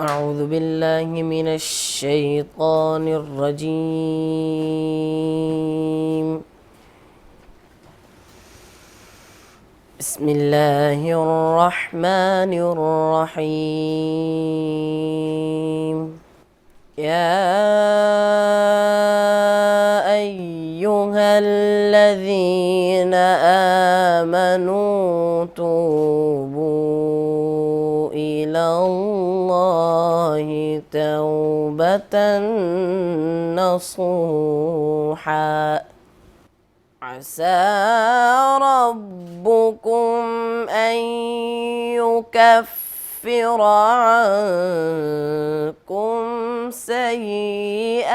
أعوذ بالله من الشيطان الرجيم. بسم الله الرحمن الرحيم. يا أيها الذين آمنوا توبوا إلى الله توبة نصوحا عسى ربكم أن يكفر عنكم سيئاتكم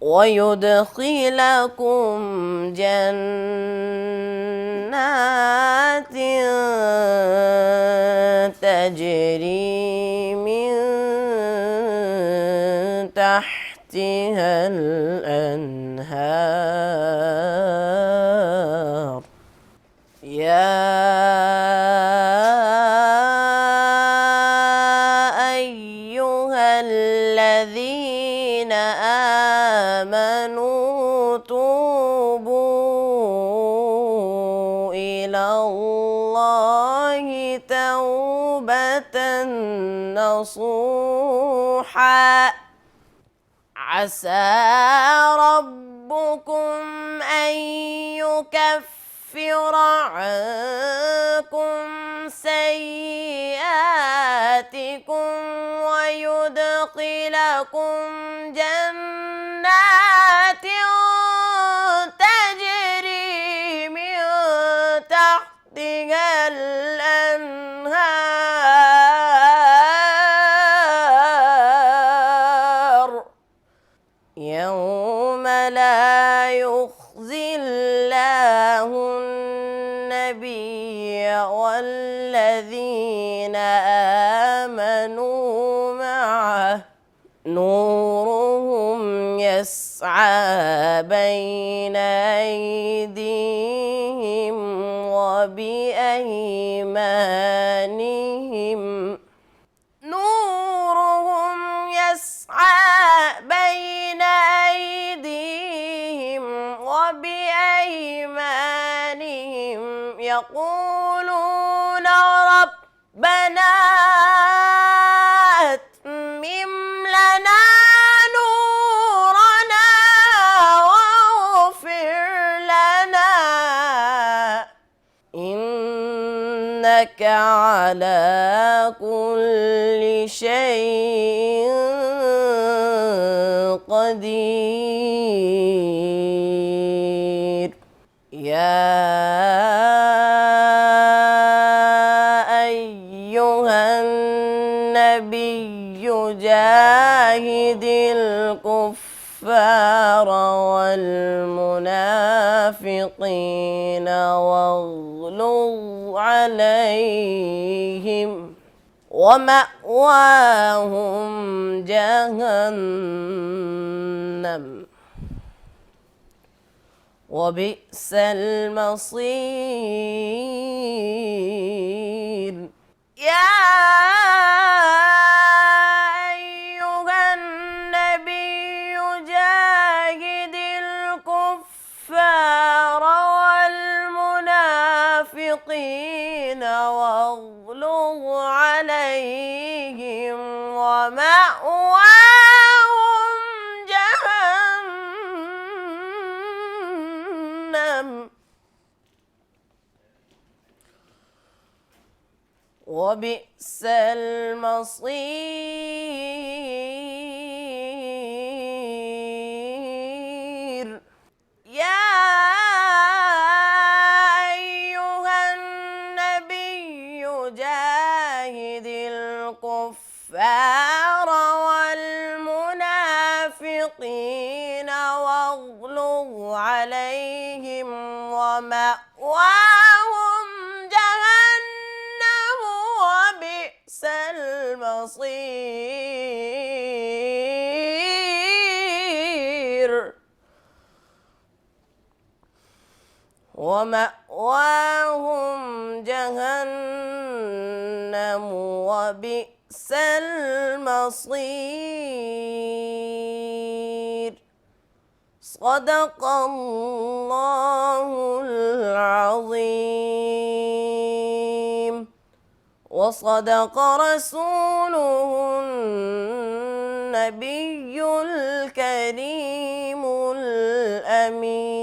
ويدخلكم جنات تجري من تحتها الأنهار. يا أيها الذين آمنوا توبوا إلى الله توبة نصوحا عسى ربكم أن يكفر عنكم سيئاتكم ويدخلكم جنات تجري من تحتها الأنهار يوم لا يخزي الله النبي والذين آمنوا معه نورهم يسعى بين أيديهم وبأيمانهم نورهم يسعى بين أيديهم وبأيمانهم يقولون ربنا أتمم لنا نورنا على كل شيء قدير يا أيها النبي جاهد الكفار والمنافقين واغلظ عليهم ومأواهم جهنم وبئس المصير يا أيها النبي جاهد الكفار والمنافقين واغلظ عليهم ومأواهم جهنم وبئس المصير يا أيها النبي جاهد الكفار والمنافقين واغلظ عليهم ومأواهم جهنم وبئس المصير ومأواهم جهنم وبئس المصير صدق الله العظيم وصدق رسوله النبي الكريم الأمين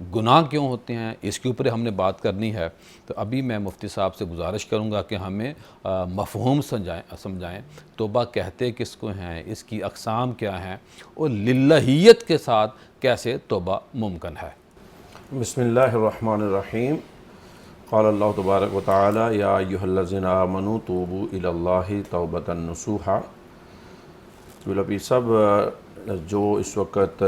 گناہ کیوں ہوتے ہیں، اس کے اوپر ہم نے بات کرنی ہے۔ تو ابھی میں مفتی صاحب سے گزارش کروں گا کہ ہمیں مفہوم سمجھائیں توبہ کہتے کس کو ہیں، اس کی اقسام کیا ہیں، اور للہیت کے ساتھ کیسے توبہ ممکن ہے۔ بسم اللہ الرحمن الرحیم۔ قال اللہ تبارک و تعالی یا ایھا الذین آمنوا توبوا الی اللہ توبۃ نصوحا۔ پیر صاحب، جو اس وقت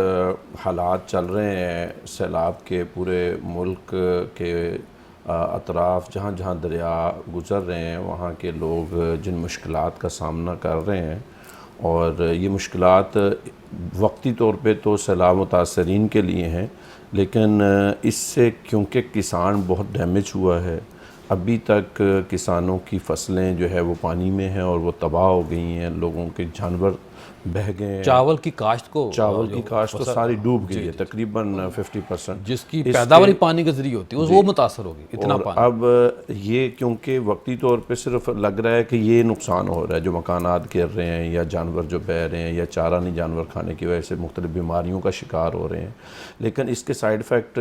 حالات چل رہے ہیں سیلاب کے، پورے ملک کے اطراف جہاں جہاں دریا گزر رہے ہیں وہاں کے لوگ جن مشکلات کا سامنا کر رہے ہیں، اور یہ مشکلات وقتی طور پہ تو سیلاب متاثرین کے لیے ہیں، لیکن اس سے کیونکہ کسان بہت ڈیمیج ہوا ہے، ابھی تک کسانوں کی فصلیں جو ہے وہ پانی میں ہیں اور وہ تباہ ہو گئی ہیں، لوگوں کے جانور بہہ گئے ہیں، چاول کی کاشت کی کاشت تو ساری ڈوب گئی ہے تقریباً 50%، جس کی پیداواری پانی کے ذریعے ہوتی ہے وہ متاثر ہوگی اتنا پانی۔ اب یہ کیونکہ وقتی طور پہ صرف لگ رہا ہے کہ یہ نقصان ہو رہا ہے، جو مکانات گر رہے ہیں یا جانور جو بہہ رہے ہیں یا چارہ نہیں جانور کھانے کی وجہ سے مختلف بیماریوں کا شکار ہو رہے ہیں، لیکن اس کے سائیڈ افیکٹ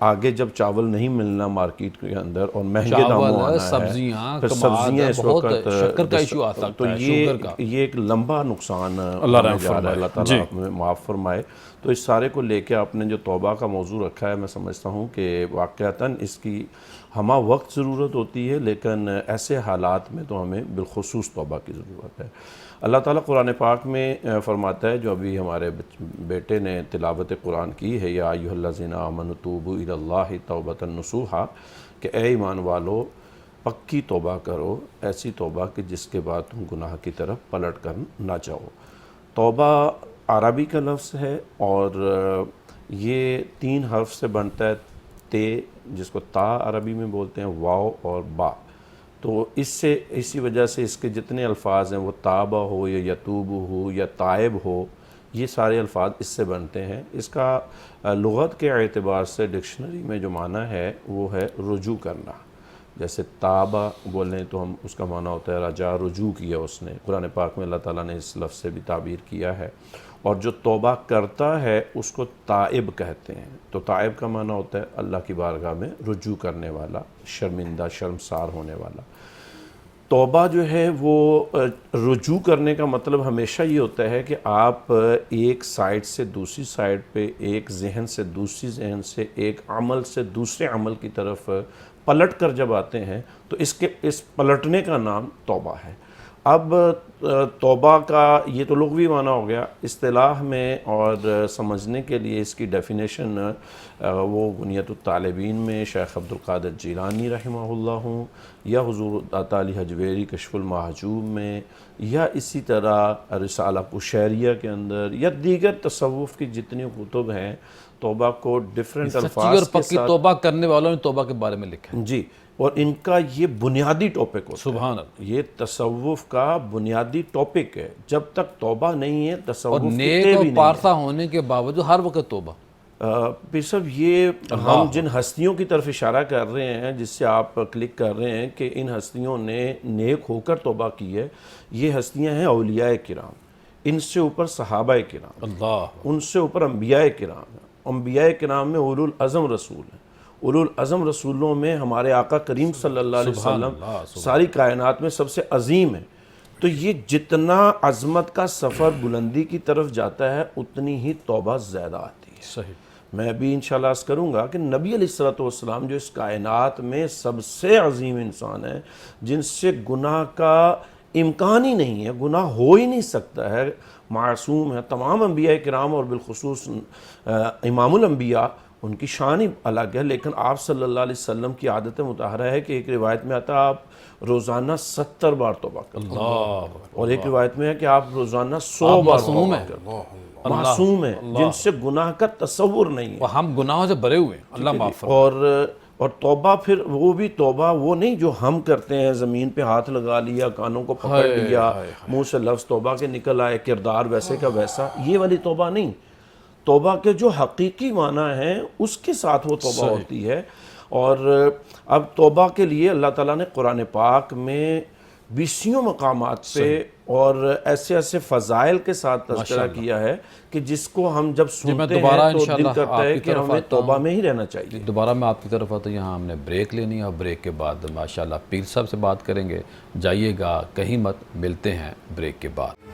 آگے جب چاول نہیں ملنا مارکیٹ کے اندر اور مہنگے داموں آنا ہے، سبزیاں پھر سبزیاں اس بہت وقت شکر کا ایشو آ سکتا تو ہے، شوگر کا۔ یہ ایک لمبا نقصان اللہ رحم جا رہا ہے، فرمائے۔ اللہ تعالیٰ ہمیں معاف فرمائے۔ تو اس سارے کو لے کے آپ نے جو توبہ کا موضوع رکھا ہے، میں سمجھتا ہوں کہ واقعتاً اس کی ہمہ وقت ضرورت ہوتی ہے، لیکن ایسے حالات میں تو ہمیں بالخصوص توبہ کی ضرورت ہے۔ اللہ تعالیٰ قرآن پاک میں فرماتا ہے، جو ابھی ہمارے بیٹے نے تلاوت قرآن کی ہے، یا ایھا الذین آمنوا توبوا الی اللہ توبۃ نصوحا، کہ اے ایمان والو پکی توبہ کرو، ایسی توبہ کہ جس کے بعد تم گناہ کی طرف پلٹ کر نہ جاؤ۔ توبہ عربی کا لفظ ہے اور یہ 3 حرف سے بنتا ہے، تے جس کو تا عربی میں بولتے ہیں، واو اور با۔ تو اسی وجہ سے اس کے جتنے الفاظ ہیں، وہ تابہ ہو یا یتوب ہو یا تائب ہو، یہ سارے الفاظ اس سے بنتے ہیں۔ اس کا لغت کے اعتبار سے ڈکشنری میں جو معنی ہے وہ ہے رجوع کرنا۔ جیسے تابہ بولیں تو ہم اس کا معنی ہوتا ہے رجا، رجوع کیا اس نے۔ قرآن پاک میں اللہ تعالیٰ نے اس لفظ سے بھی تعبیر کیا ہے۔ اور جو توبہ کرتا ہے اس کو تائب کہتے ہیں۔ تو تائب کا معنی ہوتا ہے اللہ کی بارگاہ میں رجوع کرنے والا، شرمندہ، شرمسار ہونے والا۔ توبہ جو ہے وہ رجوع کرنے کا مطلب ہمیشہ یہ ہوتا ہے کہ آپ ایک سائٹ سے دوسری سائٹ پہ، ایک ذہن سے دوسری ذہن سے، ایک عمل سے دوسرے عمل کی طرف پلٹ کر جب آتے ہیں تو اس پلٹنے کا نام توبہ ہے۔ اب توبہ کا یہ تو لغوی معنی ہو گیا، اصطلاح میں اور سمجھنے کے لیے اس کی ڈیفینیشن وہ بنیۃ الطالبین میں شیخ عبدالقادر جیلانی رحمہ اللہ ہوں، یا حضور عطا علی حجویری کشف المحجوب میں، یا اسی طرح رسالہ قشیریہ کے اندر، یا دیگر تصوف کی جتنی کتب ہیں، توبہ کو ڈیفرنٹ سچی الفاظ اور کے پکی ساتھ، توبہ کرنے والوں نے توبہ کے بارے میں لکھا ہے۔ جی، اور ان کا یہ بنیادی ٹاپک ہوتا ہے۔ سبحان اللہ۔ یہ تصوف کا بنیادی ٹاپک ہے۔ جب تک توبہ نہیں ہے اور تصوف نیک کتنے اور بھی نہیں پارسا ہونے کے باوجود ہر وقت توبہ۔ پیر صاحب، یہ ہم جن ہستیوں کی طرف اشارہ کر رہے ہیں، جس سے آپ کلک کر رہے ہیں کہ ان ہستیوں نے نیک ہو کر توبہ کی ہے، یہ ہستیاں ہیں اولیاء کرام، ان سے اوپر صحابہ کرام، اللہ، ان سے اوپر انبیاء کرام ہیں۔ انبیاء کرام میں اولو العزم رسول ہیں۔ اولو العزم رسولوں میں ہمارے آقا کریم صلی اللہ علیہ وسلم ساری کائنات میں سب سے عظیم ہے۔ تو یہ جتنا عظمت کا سفر بلندی کی طرف جاتا ہے اتنی ہی توبہ زیادہ آتی ہے۔ صحیح۔ میں بھی انشاءاللہ عرض کروں گا کہ نبی علیہ السلام جو اس کائنات میں سب سے عظیم انسان ہیں، جن سے گناہ کا امکان ہی نہیں ہے، گناہ ہو ہی نہیں سکتا ہے، معصوم ہے۔ تمام انبیاء کرام اور بالخصوص امام الانبیاء، ان کی شان ہی الگ ہے، لیکن آپ صلی اللہ علیہ وسلم کی عادت مطہرہ ہے کہ ایک روایت میں آتا ہے آپ روزانہ 70 بار توبہ کرتے ہیں، اور ایک روایت میں ہے کہ آپ روزانہ 100 بار توبہ کرتے ہیں۔ معصوم ہیں، جن سے گناہ کا تصور نہیں ہے، ہم گناہوں سے بھرے ہوئے ہیں، اللہ معاف فرمائے۔ اور توبہ پھر وہ بھی توبہ وہ نہیں جو ہم کرتے ہیں، زمین پہ ہاتھ لگا لیا، کانوں کو پکڑ لیا، منہ سے لفظ توبہ کے نکل آئے، کردار ویسے کا ویسا، یہ والی توبہ نہیں۔ توبہ کے جو حقیقی معنی ہیں اس کے ساتھ وہ توبہ ہوتی ہے۔ اور اب توبہ کے لیے اللہ تعالیٰ نے قرآن پاک میں بیسیوں مقامات پہ اور ایسے ایسے فضائل کے ساتھ تذکرہ کیا ہے کہ جس کو ہم جب سنتے ہیں تو دل کرتا ہے کہ ہمیں توبہ میں ہی رہنا چاہیے. دوبارہ میں آپ کی طرف آتا ہوں. یہاں ہم نے بریک لینی ہے اور بریک کے بعد ماشاءاللہ پیر صاحب سے بات کریں گے. جائیے گا کہیں مت, ملتے ہیں بریک کے بعد.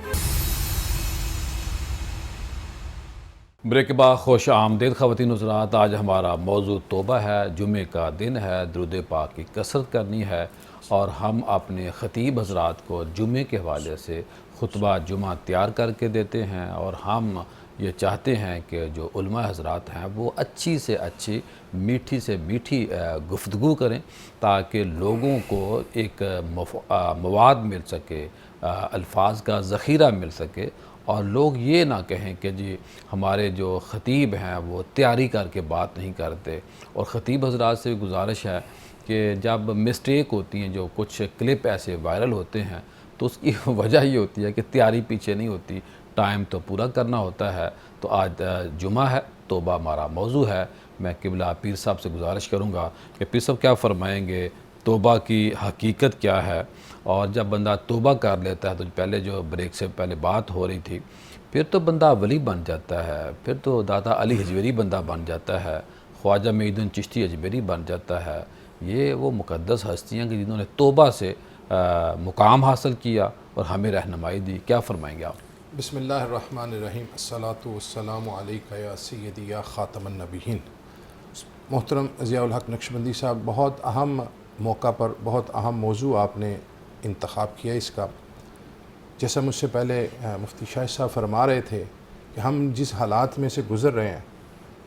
بریک کے بعد خوش آمدید خواتین حضرات. آج ہمارا موضوع توبہ ہے. جمعے کا دن ہے, درود پاک کی کثرت کرنی ہے اور ہم اپنے خطیب حضرات کو جمعے کے حوالے سے خطبہ جمعہ تیار کر کے دیتے ہیں اور ہم یہ چاہتے ہیں کہ جو علماء حضرات ہیں وہ اچھی سے اچھی, میٹھی سے میٹھی گفتگو کریں تاکہ لوگوں کو ایک مواد مل سکے, الفاظ کا ذخیرہ مل سکے اور لوگ یہ نہ کہیں کہ جی ہمارے جو خطیب ہیں وہ تیاری کر کے بات نہیں کرتے. اور خطیب حضرات سے گزارش ہے کہ جب مسٹیک ہوتی ہیں, جو کچھ کلپ ایسے وائرل ہوتے ہیں, تو اس کی وجہ یہ ہوتی ہے کہ تیاری پیچھے نہیں ہوتی, ٹائم تو پورا کرنا ہوتا ہے. تو آج جمعہ ہے, توبہ ہمارا موضوع ہے. میں قبلہ پیر صاحب سے گزارش کروں گا کہ پیر صاحب کیا فرمائیں گے, توبہ کی حقیقت کیا ہے, اور جب بندہ توبہ کر لیتا ہے تو پہلے جو بریک سے پہلے بات ہو رہی تھی, پھر تو بندہ ولی بن جاتا ہے, پھر تو داتا علی حجویری بندہ بن جاتا ہے, خواجہ معید الدین چشتی اجمیری بن جاتا ہے. یہ وہ مقدس ہستیاں کہ جنہوں نے توبہ سے مقام حاصل کیا اور ہمیں رہنمائی دی. کیا فرمائیں گے آپ؟ بسم اللہ الرحمن الرحیم. الصلاۃ والسلام علیکہ یا سیدی یا خاتم النبیین. محترم ضیاء الحق نقشبندی صاحب, بہت اہم موقع پر بہت اہم موضوع آپ نے انتخاب کیا اس کا. جیسا مجھ سے پہلے مفتی شاہد صاحب فرما رہے تھے کہ ہم جس حالات میں سے گزر رہے ہیں,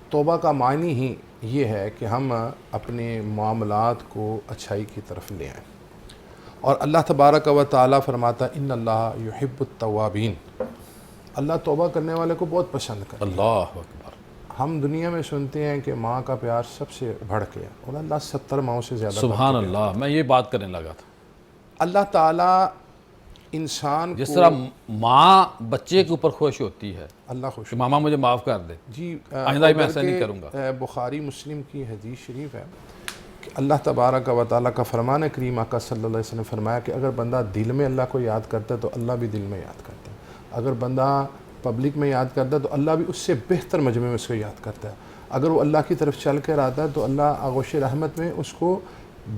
توبہ کا معنی ہی یہ ہے کہ ہم اپنے معاملات کو اچھائی کی طرف لے آئیں. اور اللہ تبارک و تعالیٰ فرماتا ان اللہ یحب التوابین, اللہ توبہ کرنے والے کو بہت پسند کرتا ہے. اللہ اکبر. ہم دنیا میں سنتے ہیں کہ ماں کا پیار سب سے بڑھ کے, اور اللہ 70 ماؤں سے زیادہ. سبحان اللہ, میں یہ بات کرنے لگا تھا. اللہ تعالیٰ انسان جس کو, طرح ماں بچے کے اوپر خوش ہوتی ہے اللہ خوش کہ ماما مجھے معاف کر دے, جی, آئندہ میں ایسا نہیں کروں گا. بخاری مسلم کی حدیث شریف ہے کہ اللہ تبارک و تعالیٰ کا فرمان کریم آقا صلی اللہ علیہ وسلم نے فرمایا کہ اگر بندہ دل میں اللہ کو یاد کرتا ہے تو اللہ بھی دل میں یاد کرتا ہے. اگر بندہ پبلک میں یاد کرتا ہے تو اللہ بھی اس سے بہتر مجمع میں اس کو یاد کرتا ہے. اگر وہ اللہ کی طرف چل کر آتا ہے تو اللہ آغوش رحمت میں اس کو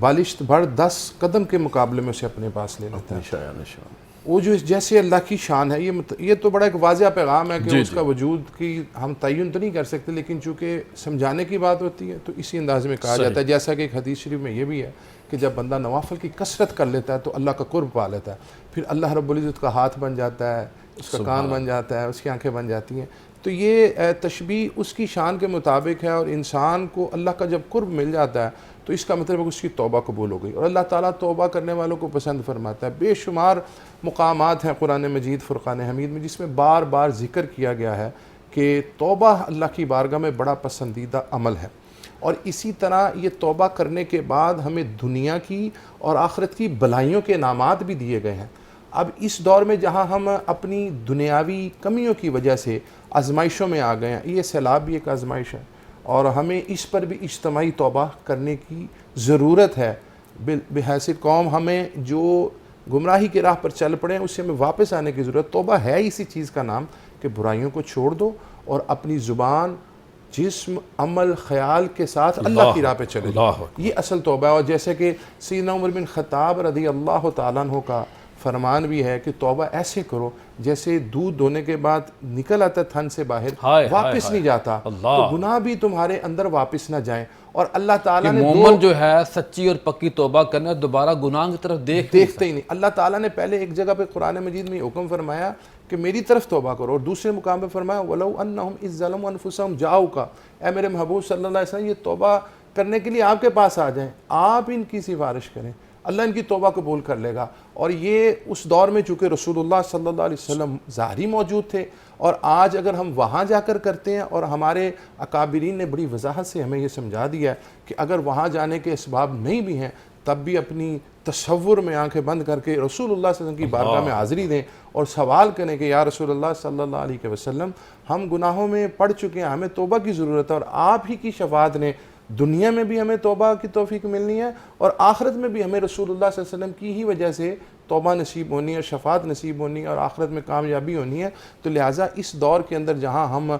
بالشت بھر 10 قدم کے مقابلے میں اسے اپنے پاس لے لیتا ہے. وہ جو جیسے اللہ کی شان ہے, یہ تو بڑا ایک واضح پیغام ہے کہ اس کا وجود کی ہم تعین تو نہیں کر سکتے, لیکن چونکہ سمجھانے کی بات ہوتی ہے تو اسی انداز میں کہا جاتا ہے. جیسا کہ ایک حدیث شریف میں یہ بھی ہے کہ جب بندہ نوافل کی کثرت کر لیتا ہے تو اللہ کا قرب پا لیتا ہے. پھر اللہ رب العزت کا ہاتھ بن جاتا ہے, اس کا کان بن جاتا ہے, اس کی آنکھیں بن جاتی ہیں. تو یہ تشبیہ اس کی شان کے مطابق ہے, اور انسان کو اللہ کا جب قرب مل جاتا ہے تو اس کا مطلب ہے کہ اس کی توبہ قبول ہو گئی. اور اللہ تعالیٰ توبہ کرنے والوں کو پسند فرماتا ہے. بے شمار مقامات ہیں قرآن مجید فرقان حمید میں جس میں بار بار ذکر کیا گیا ہے کہ توبہ اللہ کی بارگاہ میں بڑا پسندیدہ عمل ہے. اور اسی طرح یہ توبہ کرنے کے بعد ہمیں دنیا کی اور آخرت کی بھلائیوں کے انعامات بھی دیے گئے ہیں. اب اس دور میں جہاں ہم اپنی دنیاوی کمیوں کی وجہ سے آزمائشوں میں آ گئے ہیں, یہ سیلاب بھی ایک آزمائش ہے, اور ہمیں اس پر بھی اجتماعی توبہ کرنے کی ضرورت ہے. بحیثیت قوم ہمیں جو گمراہی کی راہ پر چل پڑے ہیں اس سے ہمیں واپس آنے کی ضرورت. توبہ ہے اسی چیز کا نام کہ برائیوں کو چھوڑ دو اور اپنی زبان, جسم, عمل, خیال کے ساتھ اللہ کی راہ پہ چلے جاؤ. یہ اصل توبہ ہے. اور جیسے کہ سیدنا عمر بن خطاب رضی اللہ تعالیٰ عنہ کا فرمان بھی ہے کہ توبہ ایسے کرو جیسے دودھ دھونے کے بعد نکل آتا تھن سے باہر, واپس نہیں جاتا, تو گناہ بھی تمہارے اندر واپس نہ جائیں. اور اللہ تعالیٰ نے مومن جو ہے سچی اور پکی توبہ کرنا, دوبارہ گناہ کی طرف دیکھتے ہی نہیں. اللہ تعالیٰ نے پہلے ایک جگہ پہ قرآن مجید میں حکم فرمایا کہ میری طرف توبہ کرو, اور دوسرے مقام پہ فرمایا وَلَوْ أَنَّهُمْ إِذْ ظَلَمُوا أَنفُسَهُمْ جَاءُوكَ, اے میرے محبوب صلی اللہ علیہ وسلم یہ توبہ کرنے کے لیے آپ کے پاس آ جائیں, آپ ان کی سفارش کریں, اللہ ان کی توبہ قبول کر لے گا. اور یہ اس دور میں چونکہ رسول اللہ صلی اللہ علیہ وسلم ظاہری موجود تھے, اور آج اگر ہم وہاں جا کر کرتے ہیں, اور ہمارے اکابرین نے بڑی وضاحت سے ہمیں یہ سمجھا دیا ہے کہ اگر وہاں جانے کے اسباب نہیں بھی ہیں تب بھی اپنی تصور میں آنکھیں بند کر کے رسول اللہ صلی اللہ علیہ وسلم کی بارگاہ میں حاضری دیں اور سوال کریں کہ یا رسول اللہ صلی اللہ علیہ وسلم, ہم گناہوں میں پڑ چکے ہیں, ہمیں توبہ کی ضرورت ہے, اور آپ ہی کی شفاعت نے دنیا میں بھی ہمیں توبہ کی توفیق ملنی ہے اور آخرت میں بھی ہمیں رسول اللہ صلی اللہ علیہ وسلم کی ہی وجہ سے توبہ نصیب ہونی ہے، شفاعت نصیب ہونی ہے اور آخرت میں کامیابی ہونی ہے۔ تو لہٰذا اس دور کے اندر جہاں ہم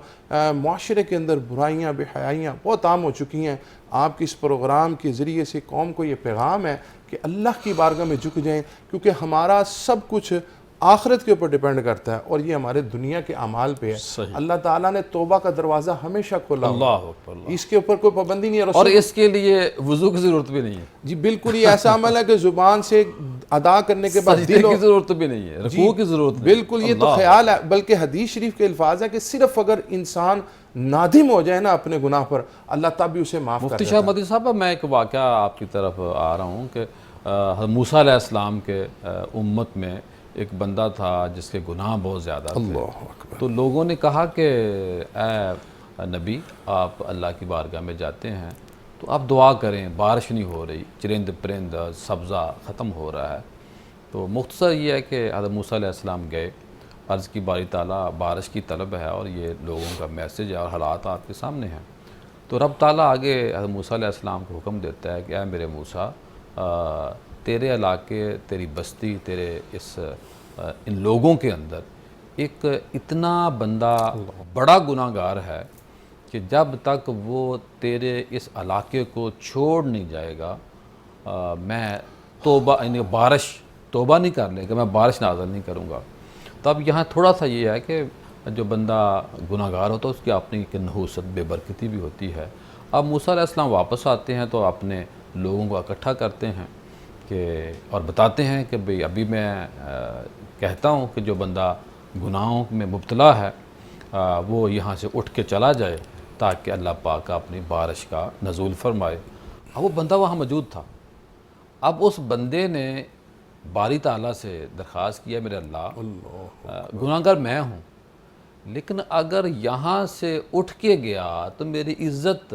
معاشرے کے اندر برائیاں بے حیائیاں بہت عام ہو چکی ہیں، آپ کی اس پروگرام کے ذریعے سے قوم کو یہ پیغام ہے کہ اللہ کی بارگاہ میں جھک جائیں، کیونکہ ہمارا سب کچھ آخرت کے اوپر ڈیپینڈ کرتا ہے اور یہ ہمارے دنیا کے اعمال پہ ہے۔ اللہ تعالیٰ نے توبہ کا دروازہ ہمیشہ کھولا ہوا ہے، اللہ اکبر، اس کے اوپر کوئی پابندی نہیں ہے۔ اور اس کے لیے وضو کی ضرورت بھی نہیں ہے، جی بالکل، یہ ایسا عمل ہے کہ زبان سے ادا کرنے کے بعد سجدے کی ضرورت بھی نہیں ہے، رکوع کی ضرورت نہیں ہے۔ بالکل، یہ تو خیال ہے، بلکہ حدیث شریف کے الفاظ ہے کہ صرف اگر انسان نادم ہو جائے نا اپنے گناہ پر، اللہ تب بھی اسے معاف کر مفتی دیتا شاہ مدنی صاحب، میں ایک واقعہ آپ کی طرف آ رہا ہوں کہ موسیٰ علیہ السلام کے امت میں ایک بندہ تھا جس کے گناہ بہت زیادہ تھے، تو لوگوں نے کہا کہ اے نبی، آپ اللہ کی بارگاہ میں جاتے ہیں تو آپ دعا کریں، بارش نہیں ہو رہی، چرند پرند سبزہ ختم ہو رہا ہے۔ تو مختصر یہ ہے کہ حضرت موسیٰ علیہ السلام گئے، عرض کی باری تعالیٰ بارش کی طلب ہے اور یہ لوگوں کا میسج ہے اور حالات آپ کے سامنے ہیں۔ تو رب تعالیٰ آگے حضرت موسیٰ علیہ السلام کو حکم دیتا ہے کہ اے میرے موسیٰ، تیرے علاقے، تیری بستی، تیرے ان لوگوں کے اندر ایک اتنا بندہ بڑا گناہ گار ہے کہ جب تک وہ تیرے اس علاقے کو چھوڑ نہیں جائے گا، میں توبہ یعنی توبہ نہیں کر لے گا، میں بارش نازل نہیں کروں گا۔ تو اب یہاں تھوڑا سا یہ ہے کہ جو بندہ گناہ گار ہوتا ہے اس کی اپنی ایک نحوست بے برکتی بھی ہوتی ہے۔ اب موسیٰ علیہ السلام واپس آتے ہیں تو اپنے لوگوں کو اکٹھا کرتے ہیں اور بتاتے ہیں کہ بھئی ابھی میں کہتا ہوں کہ جو بندہ گناہوں میں مبتلا ہے وہ یہاں سے اٹھ کے چلا جائے تاکہ اللہ پاک اپنی بارش کا نزول فرمائے۔ اب وہ بندہ وہاں موجود تھا۔ اب اس بندے نے باری تعالیٰ سے درخواست کیا، میرے اللہ، گناہگار میں ہوں، لیکن اگر یہاں سے اٹھ کے گیا تو میری عزت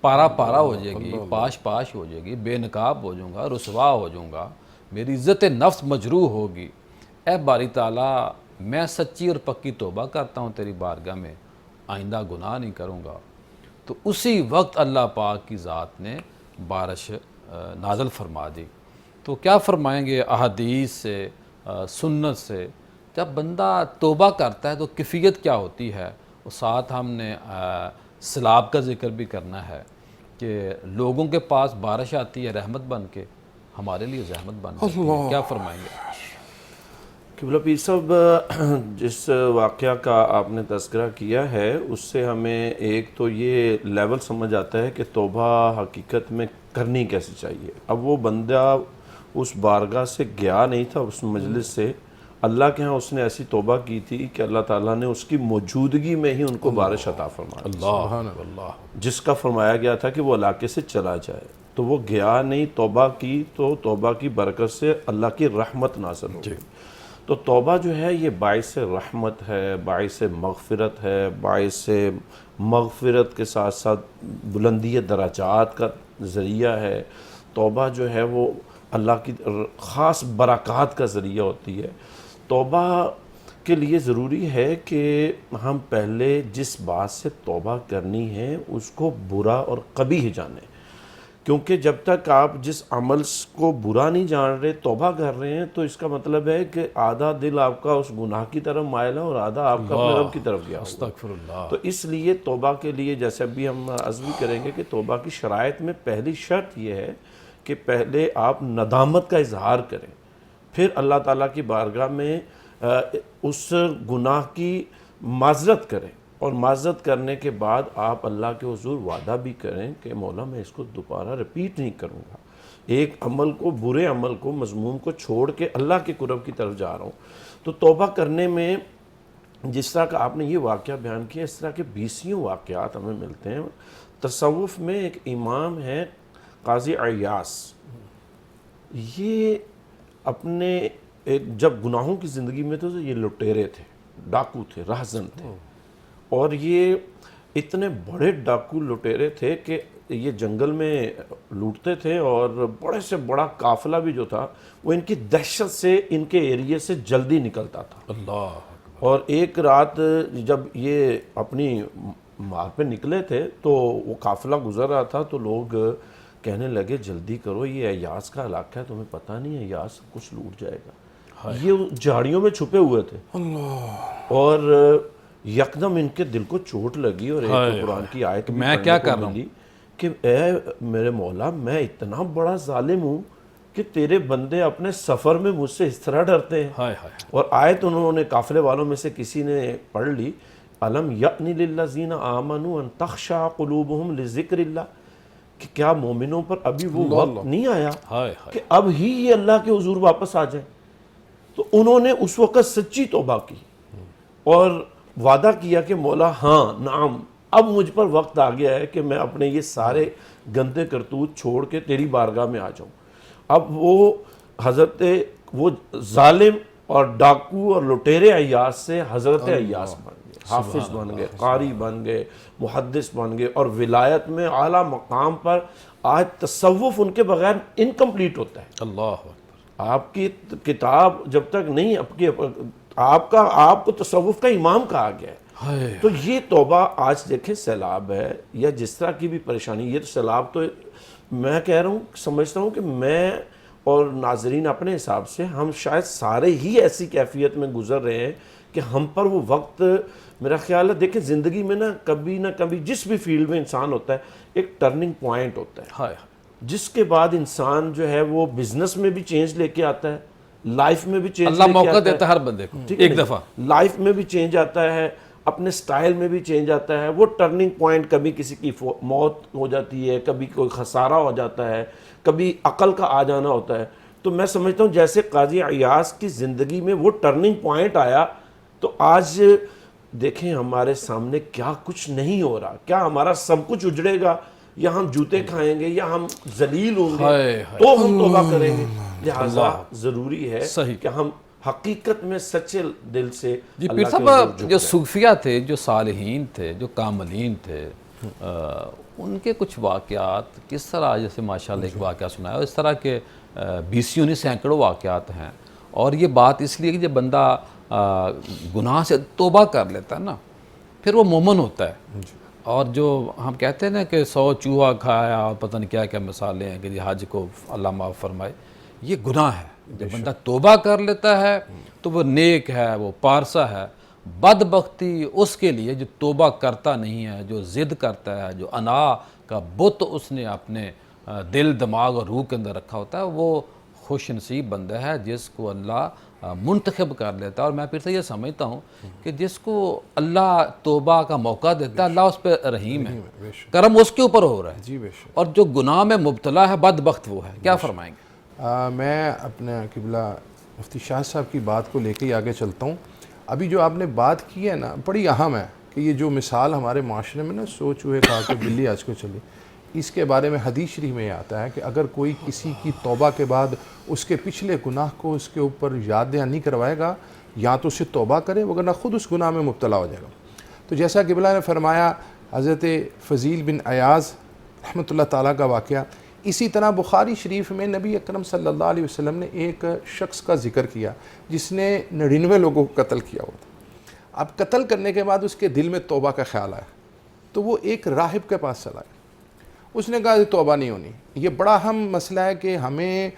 پارا پارا ہو جائے گی، پاش پاش ہو جائے گی، بے نقاب ہو جاؤں گا، رسوا ہو جاؤں گا، میری عزت نفس مجروح ہوگی۔ اے باری تعالیٰ، میں سچی اور پکی توبہ کرتا ہوں تیری بارگاہ میں، آئندہ گناہ نہیں کروں گا۔ تو اسی وقت اللہ پاک کی ذات نے بارش نازل فرما دی۔ تو کیا فرمائیں گے احادیث سے، سنت سے، جب بندہ توبہ کرتا ہے تو کیفیت کیا ہوتی ہے؟ اور ساتھ ہم نے سیلاب کا ذکر بھی کرنا ہے کہ لوگوں کے پاس بارش آتی ہے رحمت بن کے، ہمارے لیے زحمت بن جاتی ہے۔ کیا فرمائیں گے؟ قبلہ پیر صاحب، جس واقعہ کا آپ نے تذکرہ کیا ہے اس سے ہمیں ایک تو یہ لیول سمجھ آتا ہے کہ توبہ حقیقت میں کرنی کیسے چاہیے۔ اب وہ بندہ اس بارگاہ سے گیا نہیں تھا، اس مجلس سے، اللہ کے ہاں اس نے ایسی توبہ کی تھی کہ اللہ تعالیٰ نے اس کی موجودگی میں ہی ان کو بارش عطا فرمائی، اللہ، جس کا فرمایا گیا تھا کہ وہ علاقے سے چلا جائے۔ تو وہ گیا نہیں، توبہ کی، تو توبہ کی برکت سے اللہ کی رحمت نازل ہو گئی۔ تو توبہ جو ہے یہ باعث رحمت ہے، باعث مغفرت ہے، باعث مغفرت کے ساتھ ساتھ بلندی درجات کا ذریعہ ہے۔ توبہ جو ہے وہ اللہ کی خاص برکات کا ذریعہ ہوتی ہے۔ توبہ کے لیے ضروری ہے کہ ہم پہلے جس بات سے توبہ کرنی ہے اس کو برا اور قبیح جانیں، کیونکہ جب تک آپ جس عمل کو برا نہیں جان رہے، توبہ کر رہے ہیں، تو اس کا مطلب ہے کہ آدھا دل آپ کا اس گناہ کی طرف مائل ہے اور آدھا آپ کا اپنے رب کی طرف گیا ہوا۔ استغفر اللہ۔ تو اس لیے توبہ کے لیے، جیسے ابھی ہم عرض بھی کریں گے کہ توبہ کی شرائط میں پہلی شرط یہ ہے کہ پہلے آپ ندامت کا اظہار کریں، پھر اللہ تعالیٰ کی بارگاہ میں اس گناہ کی معذرت کریں، اور معذرت کرنے کے بعد آپ اللہ کے حضور وعدہ بھی کریں کہ مولا میں اس کو دوبارہ رپیٹ نہیں کروں گا، ایک عمل کو، برے عمل کو، مذموم کو چھوڑ کے اللہ کے قرب کی طرف جا رہا ہوں۔ تو توبہ کرنے میں جس طرح کا آپ نے یہ واقعہ بیان کیا، اس طرح کے 20 واقعات ہمیں ملتے ہیں۔ تصوف میں ایک امام ہے قاضی عیاض، یہ اپنے جب گناہوں کی زندگی میں تھے تو یہ لٹیرے تھے، ڈاکو تھے، رہزن تھے، اور یہ اتنے بڑے ڈاکو لٹیرے تھے کہ یہ جنگل میں لوٹتے تھے، اور بڑے سے بڑا قافلہ بھی جو تھا وہ ان کی دہشت سے ان کے ایریے سے جلدی نکلتا تھا۔ اللہ، اور ایک رات جب یہ اپنی مار پہ نکلے تھے تو وہ قافلہ گزر رہا تھا تو لوگ کہنے لگے جلدی کرو یہ ایاز کا علاقہ ہے، تمہیں پتہ نہیں ہے ایاز سب کچھ لوٹ جائے گا. یہ جھاڑیوں میں چھپے ہوئے تھے اور یکدم ان کے دل کو چوٹ لگی اور ایک قرآن کی آیت میں کیا کر رہا ہوں کہ اے میرے مولا میں اتنا بڑا ظالم ہوں کہ تیرے بندے اپنے سفر میں مجھ سے اس طرح ڈرتے ہیں. اور آیت انہوں نے قافلے والوں میں سے کسی نے پڑھ لی، الم یأن للذین آمنوا ان تخشع قلوبہم لذکر اللہ، کہ کیا مومنوں پر ابھی وہ وقت نہیں آیا کہ اب ہی یہ اللہ کے حضور واپس آ جائیں. تو انہوں نے اس وقت سچی توبہ کی اور وعدہ کیا کہ مولا ہاں نعم اب مجھ پر وقت آ گیا ہے کہ میں اپنے یہ سارے گندے کرتوت چھوڑ کے تیری بارگاہ میں آ جاؤں. اب وہ حضرت وہ ظالم اور ڈاکو اور لٹیرے ایاز سے حضرت ایاز بن گئے، حافظ بن گئے، قاری بن گئے، محدث بن گئے اور ولایت میں اعلیٰ مقام پر. آج تصوف ان کے بغیر انکمپلیٹ ہوتا ہے. اللہ آپ کی کتاب جب تک نہیں آپ کو تصوف کا امام کہا گیا ہے. تو یہ توبہ آج دیکھیں سیلاب ہے یا جس طرح کی بھی پریشانی، یہ سیلاب تو میں کہہ رہا ہوں سمجھتا ہوں کہ میں اور ناظرین اپنے حساب سے ہم شاید سارے ہی ایسی کیفیت میں گزر رہے ہیں کہ ہم پر وہ وقت، میرا خیال ہے دیکھیں زندگی میں نہ کبھی جس بھی فیلڈ میں انسان ہوتا ہے ایک ٹرننگ پوائنٹ ہوتا ہے جس کے بعد انسان جو ہے وہ بزنس میں بھی چینج لے کے آتا ہے، لائف میں بھی چینج اللہ موقع دیتا ہے ہر بندے کو ایک دفعہ، لائف میں بھی چینج آتا ہے، اپنے سٹائل میں بھی چینج آتا ہے. وہ ٹرننگ پوائنٹ کبھی کسی کی موت ہو جاتی ہے، کبھی کوئی خسارہ ہو جاتا ہے، کبھی عقل کا آ جانا ہوتا ہے. تو میں سمجھتا ہوں جیسے قاضی ایاز کی زندگی میں وہ ٹرننگ پوائنٹ آیا تو آج دیکھیں ہمارے سامنے کیا کچھ نہیں ہو رہا. کیا ہمارا سب کچھ اجڑے گا یا ہم جوتے کھائیں گے یا ہم ذلیل ہوں گے تو ہم توبہ کریں گے. لہٰذا ضروری ہے کہ ہم حقیقت میں سچے دل سے. جی پیر صاحب، جو صوفیہ تھے، جو صالحین تھے، جو کاملین تھے، ان کے کچھ واقعات کس طرح، جیسے ماشاءاللہ ایک واقعہ سنایا، اس طرح کے بیسیوں نہیں سینکڑوں واقعات ہیں. اور یہ بات اس لیے کہ جب بندہ گناہ سے توبہ کر لیتا ہے نا پھر وہ مومن ہوتا ہے. اور جو ہم کہتے ہیں نا کہ 100 چوہا کھایا اور پتہ نہیں کیا کیا مثالیں ہیں کہ یہ حج کو اللہ معاف فرمائے، یہ گناہ ہے. جب بندہ توبہ کر لیتا ہے تو وہ نیک ہے، وہ پارسا ہے. بدبختی اس کے لیے جو توبہ کرتا نہیں ہے، جو ضد کرتا ہے، جو انا کا بت اس نے اپنے دل دماغ اور روح کے اندر رکھا ہوتا ہے، وہ خوش نصیب بندہ ہے جس کو اللہ منتخب کر لیتا ہے. اور میں پھر سے یہ سمجھتا ہوں کہ جس کو اللہ توبہ کا موقع دیتا ہے اللہ اس پہ رحیم ہے، کرم اس کے اوپر ہو رہا ہے. اور جو گناہ میں مبتلا ہے بدبخت وہ ہے. کیا فرمائیں گے؟ میں اپنے قبلہ مفتی شاہ صاحب کی بات کو لے کے ہی آگے چلتا ہوں. ابھی جو آپ نے بات کی ہے نا بڑی اہم ہے کہ یہ جو مثال ہمارے معاشرے میں نا 100 چوہے کھا کے بلی آج کو چلی، اس کے بارے میں حدیث شریف میں یہ آتا ہے کہ اگر کوئی کسی کی توبہ کے بعد اس کے پچھلے گناہ کو اس کے اوپر یاد دہانی نہیں کروائے گا یا تو اسے توبہ کرے وگرنہ خود اس گناہ میں مبتلا ہو جائے گا. تو جیسا قبلہ نے فرمایا حضرت فضیل بن ایاز رحمۃ اللہ تعالیٰ کا واقعہ، اسی طرح بخاری شریف میں نبی اکرم صلی اللہ علیہ وسلم نے ایک شخص کا ذکر کیا جس نے 99 لوگوں کو قتل کیا ہوا تھا. اب قتل کرنے کے بعد اس کے دل میں توبہ کا خیال آیا تو وہ ایک راہب کے پاس چلا گیا. اس نے کہا توبہ نہیں ہونی. یہ بڑا اہم مسئلہ ہے کہ ہمیں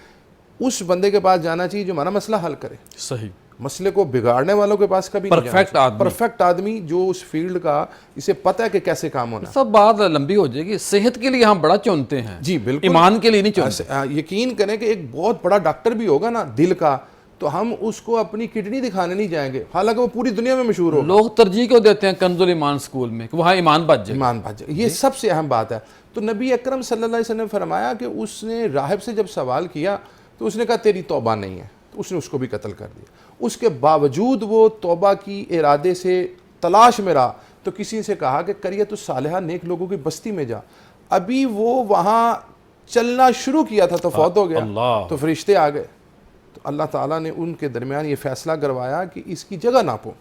اس بندے کے پاس جانا چاہیے جو ہمارا مسئلہ حل کرے. صحیح. مسئلے کو بگاڑنے والوں کے پاس کبھی پرفیکٹ آدمی جو اس فیلڈ کا اسے پتہ ہے کہ کیسے کام ہونا. سب بات لمبی ہو جائے گی. صحت کے لیے ہم بڑا چنتے ہیں. جی بالکل. ایمان کے لیے نہیں چنتے. یقین کریں کہ ایک بہت بڑا ڈاکٹر بھی ہوگا نا دل کا تو ہم اس کو اپنی کڈنی دکھانے نہیں جائیں گے حالانکہ وہ پوری دنیا میں مشہور ہو. لوگ ترجیح کو دیتے ہیں کنز الایمان سکول میں کہ وہاں ایمان بچ جائے. یہ سب سے اہم بات ہے. تو نبی اکرم صلی اللہ علیہ وسلم نے فرمایا کہ اس نے راہب سے جب سوال کیا تو اس نے کہا تیری توبہ نہیں ہے. تو اس نے اس کو بھی قتل کر دیا. اس کے باوجود وہ توبہ کی ارادے سے تلاش میں رہا تو کسی سے کہا کہ قریۃ الصالحہ نیک لوگوں کی بستی میں جا. ابھی وہ وہاں چلنا شروع کیا تھا تو فوت ہو گیا. تو فرشتے آ گئے تو اللہ تعالیٰ نے ان کے درمیان یہ فیصلہ کروایا کہ اس کی جگہ ناپو.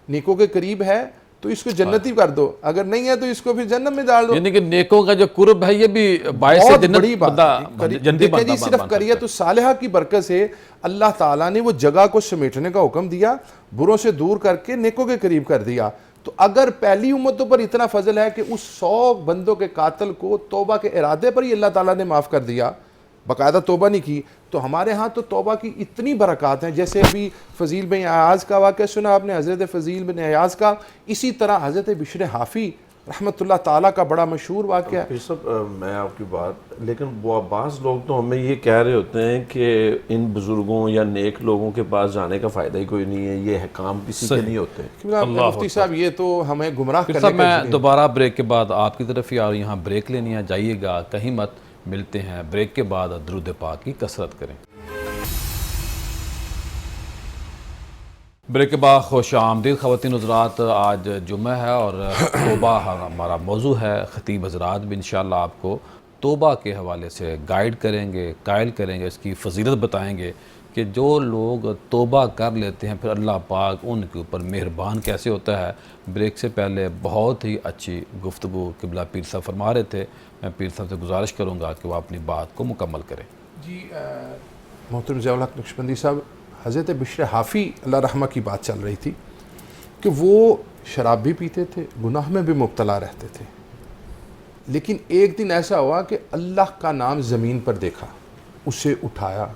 نیکوں کے قریب ہے تو اس کو جنتی کر دو، اگر نہیں ہے تو اس کو پھر جنت میں ڈال دو. یعنی کہ نیکوں کا جو قرب ہے یہ بھی باعث جنتی بندہ. صرف قریۃ الصالحہ کی برکت سے اللہ تعالیٰ نے وہ جگہ کو سمیٹنے کا حکم دیا، بروں سے دور کر کے نیکوں کے قریب کر دیا. تو اگر پہلی امتوں پر اتنا فضل ہے کہ اس 100 بندوں کے قاتل کو توبہ کے ارادے پر ہی اللہ تعالیٰ نے معاف کر دیا، باقاعدہ توبہ نہیں کی، تو ہمارے ہاں تو توبہ کی اتنی برکات ہیں. جیسے ابھی فضیل بن عیاض کا واقعہ سنا آپ نے، حضرت فضیل بن عیاض کا، اسی طرح حضرت بشر حافی رحمۃ اللہ تعالیٰ کا بڑا مشہور واقعہ ہے. پھر سب میں آپ کی بات، لیکن وہ بعض لوگ تو ہمیں یہ کہہ رہے ہوتے ہیں کہ ان بزرگوں یا نیک لوگوں کے پاس جانے کا فائدہ ہی کوئی نہیں ہے، یہ کام کسی کے نہیں ہوتے. مفتی صاحب یہ تو ہمیں گمراہ پھر کرنے صاحب کا میں دوبارہ بریک کے بعد آپ کی طرف ہی یہاں بریک لینی ہے، جائیے گا کہیں مت. ملتے ہیں بریک کے بعد، درود پاک کی کثرت کریں. بریک کے بعد خوش آمدید خواتین حضرات. آج جمعہ ہے اور توبہ ہمارا موضوع ہے. خطیب حضرات بھی انشاءاللہ آپ کو توبہ کے حوالے سے گائیڈ کریں گے، قائل کریں گے، اس کی فضیلت بتائیں گے کہ جو لوگ توبہ کر لیتے ہیں پھر اللہ پاک ان کے اوپر مہربان کیسے ہوتا ہے. بریک سے پہلے بہت ہی اچھی گفتگو قبلہ پیر صاحب فرما رہے تھے. میں پیر صاحب سے گزارش کروں گا کہ وہ اپنی بات کو مکمل کریں. جی محترم ضیاء الحق نقشبندی صاحب، حضرت بشر حافی اللہ رحمہ کی بات چل رہی تھی کہ وہ شراب بھی پیتے تھے، گناہ میں بھی مبتلا رہتے تھے، لیکن ایک دن ایسا ہوا کہ اللہ کا نام زمین پر دیکھا، اسے اٹھایا،